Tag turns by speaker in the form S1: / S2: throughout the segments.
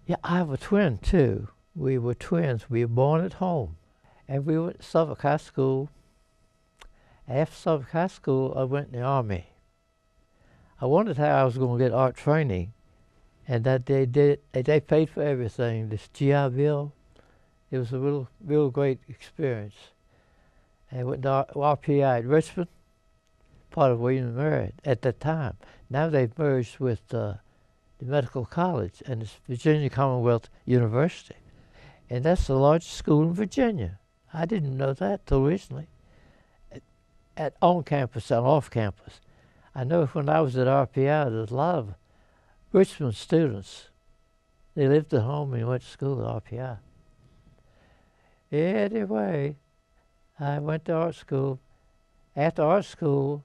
S1: Yeah, I have a twin too. We were twins. We were born at home. And we went to Suffolk High School. After Suffolk High School, I went in the Army. I wondered how I was going to get art training, and that they did. They paid for everything. This GI Bill, it was a real great experience. And I went to RPI at Richmond, part of William & Mary at that time. Now they've merged with the Medical College, and it's Virginia Commonwealth University. And that's the largest school in Virginia. I didn't know that till recently. On campus and off campus. I know when I was at RPI, there was a lot of Richmond students. They lived at home and went to school at RPI. Anyway, I went to art school. After art school,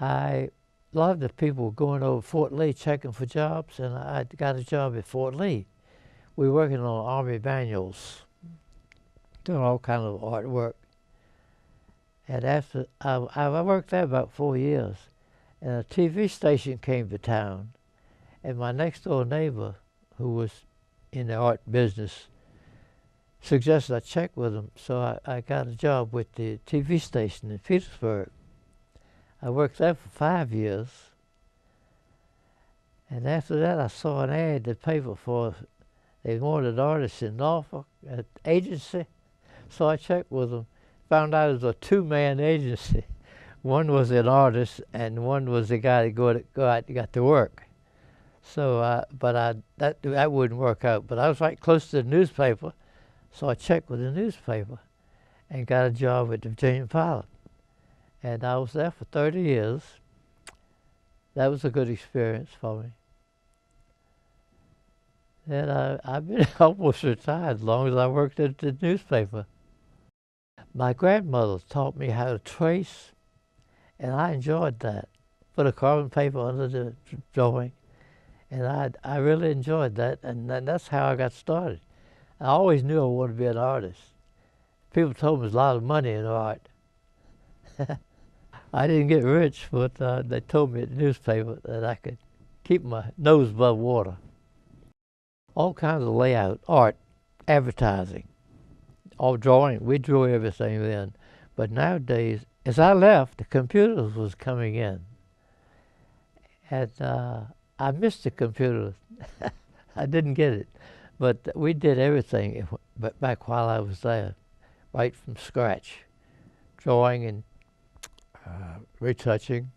S1: a lot of the people were going over Fort Lee checking for jobs, and I got a job at Fort Lee. We were working on Army manuals, doing all kinds of artwork. And after I worked there about 4 years, and a TV station came to town, and my next door neighbor, who was in the art business, suggested I check with him. So I got a job with the TV station in Petersburg. I worked there for 5 years, and after that I saw an ad in the paper for, they wanted artists in Norfolk, at agency. So I checked with them. Found out it was a two-man agency. One was an artist, and one was the guy that go out and got to work. So, that wouldn't work out. But I was right close to the newspaper, so I checked with the newspaper, and got a job at the Virginia-Pilot. And I was there for 30 years. That was a good experience for me. And I've been almost retired as long as I worked at the newspaper. My grandmother taught me how to trace, and I enjoyed that. Put a carbon paper under the drawing, and I really enjoyed that, and that's how I got started. I always knew I wanted to be an artist. People told me there's a lot of money in art. I didn't get rich, but they told me at the newspaper that I could keep my nose above water. All kinds of layout, art, advertising. All drawing, we drew everything then. But nowadays, as I left, the computers was coming in. And I missed the computer. I didn't get it. But we did everything back while I was there, right from scratch. Drawing and retouching.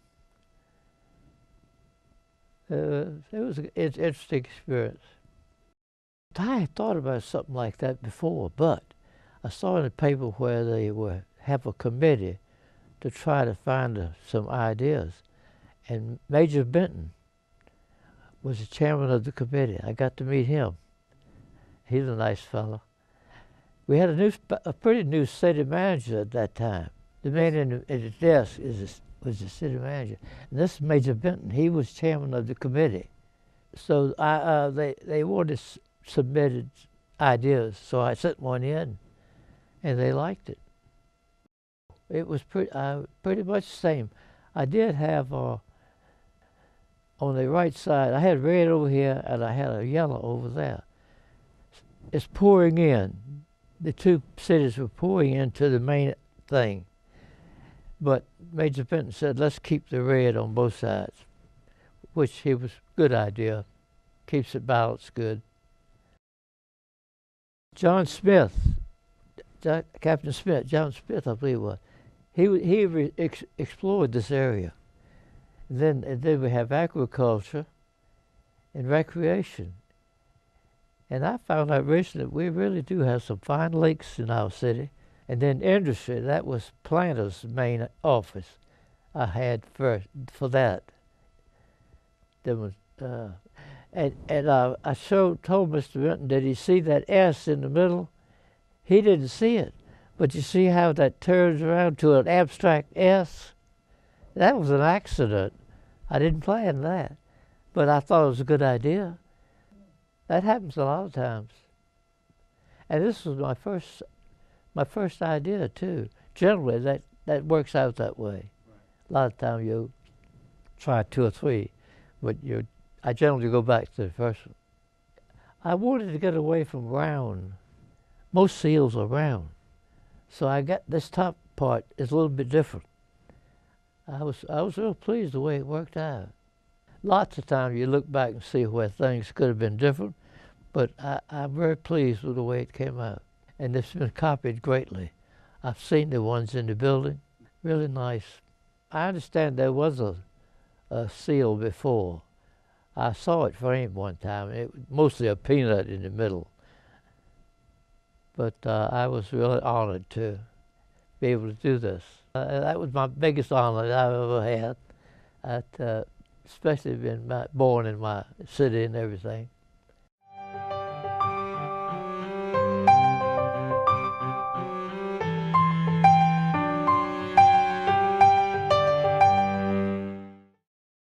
S1: It was an interesting experience. I had thought about something like that before, but I saw in the paper where they have a committee to try to find some ideas. And Major Benton was the chairman of the committee. I got to meet him. He's a nice fellow. We had a pretty new city manager at that time. The man at the desk was the city manager. And this is Major Benton. He was chairman of the committee. So they wanted submitted ideas, so I sent one in, and they liked it. It was pretty much the same. I did have on the right side, I had red over here, and I had a yellow over there. It's pouring in. The two cities were pouring into the main thing. But Major Benton said, let's keep the red on both sides, which he was a good idea. Keeps it balanced good. John Smith, Captain Smith, John Smith, I believe it was, he explored this area. And then we have agriculture and recreation. And I found out recently we really do have some fine lakes in our city. And then industry, that was Planter's main office I had for that. There was, I told Mr. Benton, did he see that S in the middle? He didn't see it. But you see how that turns around to an abstract S? That was an accident. I didn't plan that. But I thought it was a good idea. That happens a lot of times. And this was my first idea too. Generally that works out that way. Right. A lot of times you try 2 or 3, but I generally go back to the first one. I wanted to get away from round. Most seals are round. So I got this top part is a little bit different. I was real pleased the way it worked out. Lots of times you look back and see where things could have been different, but I'm very pleased with the way it came out. And it's been copied greatly. I've seen the ones in the building, really nice. I understand there was a seal before. I saw it framed one time. It was mostly a peanut in the middle. But I was really honored to be able to do this. That was my biggest honor that I've ever had, especially being born in my city and everything.